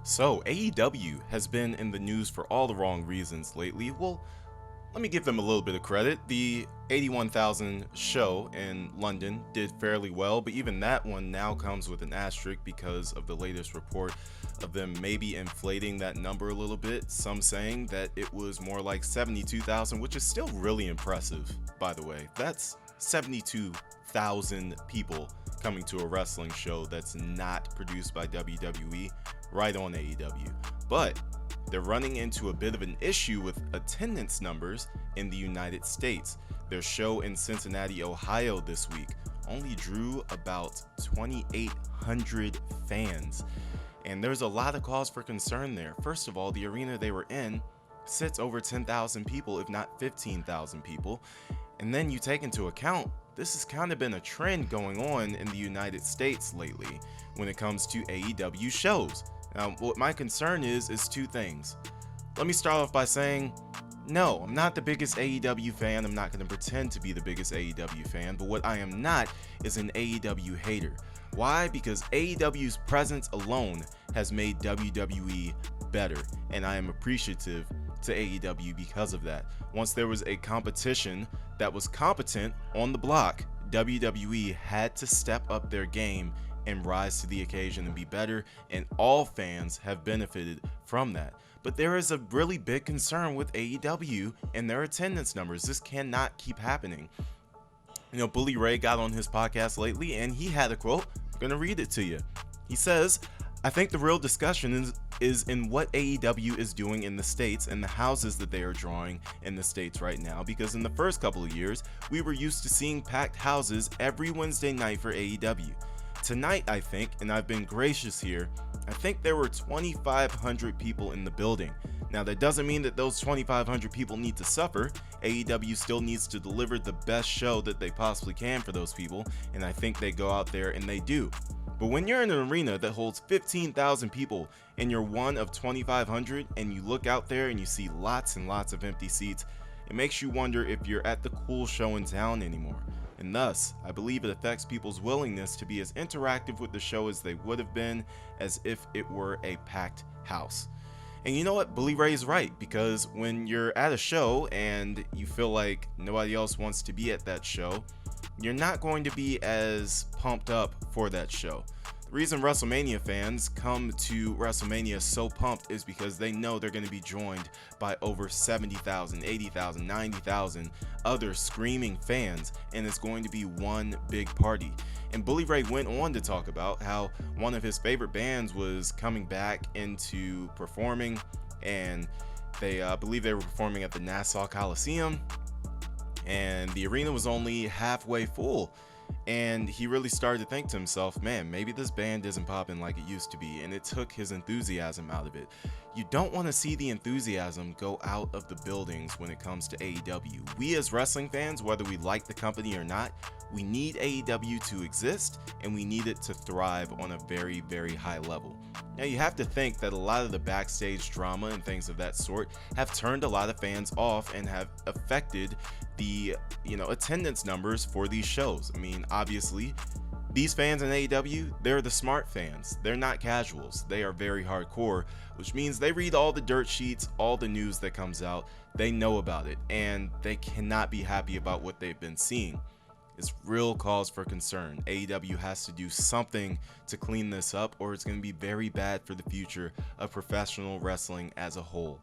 So, AEW has been in the news for all the wrong reasons lately. Well, let me give them a little bit of credit. The 81,000 show in London did fairly well, but even that one now comes with an asterisk because of the latest report of them maybe inflating that number a little bit. Some saying that it was more like 72,000, which is still really impressive, by the way. That's 72,000 people coming to a wrestling show that's not produced by WWE right on AEW. But they're running into a bit of an issue with attendance numbers in the United States. Their show in Cincinnati, Ohio this week only drew about 2,800 fans. And there's a lot of cause for concern there. First of all, the arena they were in sits over 10,000 people, if not 15,000 people. And then you take into account, this has kind of been a trend going on in the United States lately when it comes to AEW shows. Now, what my concern is two things. Let me start off by saying, no, I'm not the biggest AEW fan. I'm not going to pretend to be the biggest AEW fan, but what I am not is an AEW hater. Why? Because AEW's presence alone has made WWE better, and I am appreciative to AEW because of that. Once there was a competition that was competent on the block, WWE had to step up their game and rise to the occasion and be better, and all fans have benefited from that. But there is a really big concern with AEW and their attendance numbers. This cannot keep happening. You know, Bully Ray got on his podcast lately and he had a quote. I'm gonna read it to you. He says, "I think the real discussion is in what AEW is doing in the States and the houses that they are drawing in the States right now, because in the first couple of years, we were used to seeing packed houses every Wednesday night for AEW. Tonight, I think, and I've been gracious here, I think there were 2,500 people in the building. Now, that doesn't mean that those 2,500 people need to suffer. AEW still needs to deliver the best show that they possibly can for those people, and I think they go out there and they do. But when you're in an arena that holds 15,000 people and you're one of 2,500 and you look out there and you see lots and lots of empty seats, it makes you wonder if you're at the cool show in town anymore. And thus, I believe it affects people's willingness to be as interactive with the show as they would have been as if it were a packed house." And you know what? Bully Ray is right, because when you're at a show and you feel like nobody else wants to be at that show, you're not going to be as pumped up for that show. The reason WrestleMania fans come to WrestleMania so pumped is because they know they're going to be joined by over 70,000, 80,000, 90,000 other screaming fans, and it's going to be one big party. And Bully Ray went on to talk about how one of his favorite bands was coming back into performing, and they believe they were performing at the Nassau Coliseum, and the arena was only halfway full. And he really started to think to himself, man, maybe this band isn't popping like it used to be, and it took his enthusiasm out of it. You don't want to see the enthusiasm go out of the buildings when it comes to AEW. We as wrestling fans, whether we like the company or not, we need AEW to exist, and we need it to thrive on a very, very high level. Now, you have to think that a lot of the backstage drama and things of that sort have turned a lot of fans off and have affected the, attendance numbers for these shows. I mean, obviously, these fans in AEW, they're the smart fans. They're not casuals. They are very hardcore, which means they read all the dirt sheets, all the news that comes out. They know about it, and they cannot be happy about what they've been seeing. It's real cause for concern. AEW has to do something to clean this up, or it's going to be very bad for the future of professional wrestling as a whole.